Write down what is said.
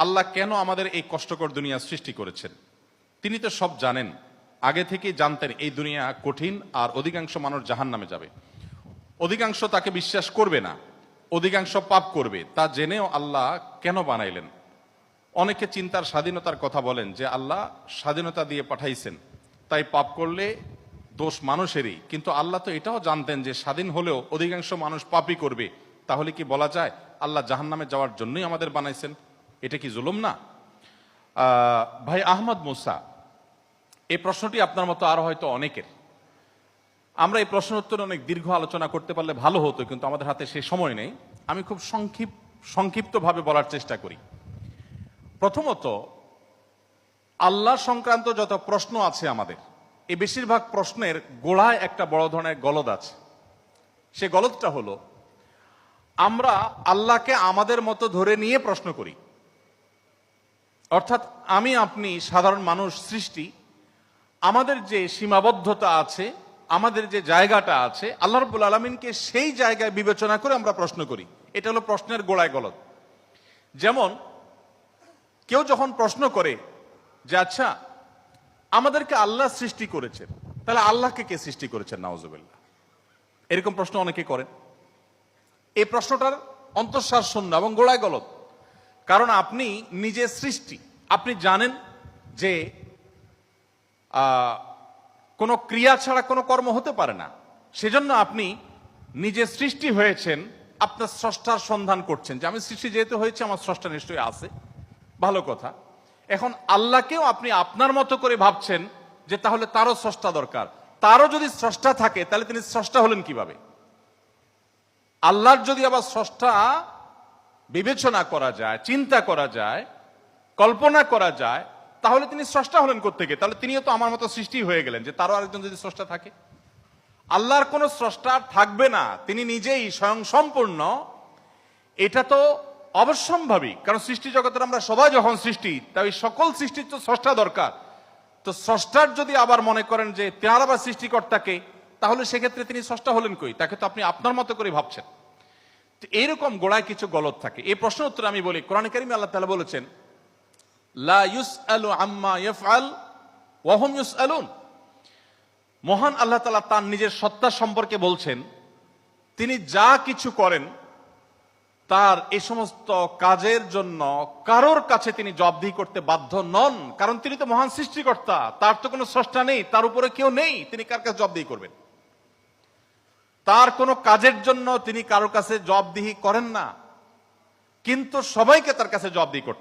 আল্লাহ কেন আমাদের এই কষ্টকর দুনিয়া সৃষ্টি করেছেন? তিনি তো সব জানেন, আগে থেকেই জানতেন এই দুনিয়া কঠিন, আর অধিকাংশ মানুষ জাহান্নামে যাবে, অধিকাংশ তাকে বিশ্বাস করবে না, অধিকাংশ পাপ করবে। তা জেনেও আল্লাহ কেন বানাইলেন? অনেকে চিন্তার স্বাধীনতার কথা বলেন যে আল্লাহ স্বাধীনতা দিয়ে পাঠাইছেন, তাই পাপ করলে দোষ মানুষেরই। কিন্তু আল্লাহ তো এটাও জানতেন যে স্বাধীন হলেও অধিকাংশ মানুষ পাপই করবে। তাহলে কি বলা যায় আল্লাহ জাহান্নামে যাওয়ার জন্যই আমাদের বানাইছেন? এটা কি জুলুম না? ভাই আহমদ মুসা, এই প্রশ্নটি আপনার মতো আরো হয়তো অনেকের। আমরা এই প্রশ্ন উত্তরে অনেক দীর্ঘ আলোচনা করতে পারলে ভালো হতো, কিন্তু আমাদের হাতে সে সময় নেই। আমি খুব সংক্ষিপ্তভাবে বলার চেষ্টা করি। প্রথমত, আল্লাহ সংক্রান্ত যত প্রশ্ন আছে আমাদের, এই বেশিরভাগ প্রশ্নের গোড়ায় একটা বড় ধরনের গলদ আছে। সে গলদটা হলো, আমরা আল্লাহকে আমাদের মতো ধরে নিয়ে প্রশ্ন করি। অর্থাৎ আমি আপনি সাধারণ মানুষ সৃষ্টি, আমাদের যে সীমাবদ্ধতা আছে, আমাদের যে জায়গাটা আছে, আল্লাহ রাব্বুল আলামিনকে সেই জায়গায় বিবেচনা করে আমরা প্রশ্ন করি। এটা হলো প্রশ্নের গোড়ায় গলদ। যেমন কেউ যখন প্রশ্ন করে যে আচ্ছা, আমাদেরকে আল্লাহ সৃষ্টি করেছেন, তাহলে আল্লাহকে কে সৃষ্টি করেছেন? নাউজুবিল্লাহ, এরকম প্রশ্ন অনেকে করেন। এই প্রশ্নটার অন্তঃসার শূন্য এবং গোড়ায় গলদ। কারণ আপনি নিজে সৃষ্টি, আপনি জানেন যে কোনো ক্রিয়া ছাড়া কোনো কর্ম হতে পারে না। সেজন্য আপনি নিজে সৃষ্টি হয়েছেন, আপনার স্রষ্টার সন্ধান করছেন যে আমি সৃষ্টি যেহেতু হয়েছে, আমার স্রষ্টা নিশ্চয়ই আছে। ভালো কথা। এখন আল্লাহকেও আপনি আপনার মতো করে ভাবছেন যে তাহলে তারও স্রষ্টা দরকার। তারও যদি স্রষ্টা থাকে তাহলে তিনি স্রষ্টা হলেন কিভাবে? আল্লাহর যদি আবার স্রষ্টা বিবেচনা করা যায়, চিন্তা করা যায়, কল্পনা করা যায়, তাহলে তিনি স্রষ্টা হলেন কোত্থেকে? তাহলে তিনিও তো আমার মতো সৃষ্টি হয়ে গেলেন, যে তারও আরেকজন যদি স্রষ্টা থাকে। আল্লাহর কোনো স্রষ্টা থাকবে না, তিনি নিজেই স্বয়ং সম্পূর্ণ। এটা তো অবশ্যম্ভাবী, কারণ সৃষ্টি জগতের আমরা সবাই যখন সৃষ্টি, তাই সকল সৃষ্টির তো স্রষ্টা দরকার। তো স্রষ্টার যদি আবার মনে করেন যে তার আবার সৃষ্টিকর্তাকে, তাহলে সেক্ষেত্রে তিনি স্রষ্টা হলেন কই? তাকে তো আপনি আপনার মতো করে ভাবছেন। তো এইরকম গোড়ায় কিছু গলদ থাকে। এই প্রশ্ন উত্তরে আমি বলি, কোরআনে কারিমে আল্লাহ তাআলা বলেছেন, লা ইউসআলু আম্মা ইয়াফআল ওয়া হুম ইউসআলুন। মহান আল্লাহ তাআলা তার নিজের সত্তা সম্পর্কে বলছেন, তিনি যা কিছু করেন তার এই সমস্ত কাজের জন্য কারোর কাছে তিনি জবাবদিহি করতে বাধ্য নন। কারণ তিনি তো মহান সৃষ্টিকর্তা, তার তো কোনো স্রষ্টা নেই, তার উপরে কেউ নেই, তিনি কার কাছে জবাবদিহি করবেন? তার কোনো কাজের জন্য তিনি কারোর কাছে জবাবদিহি করেন না, কিন্তু সবাইকে তার কাছে জবাবদিহি করতেন।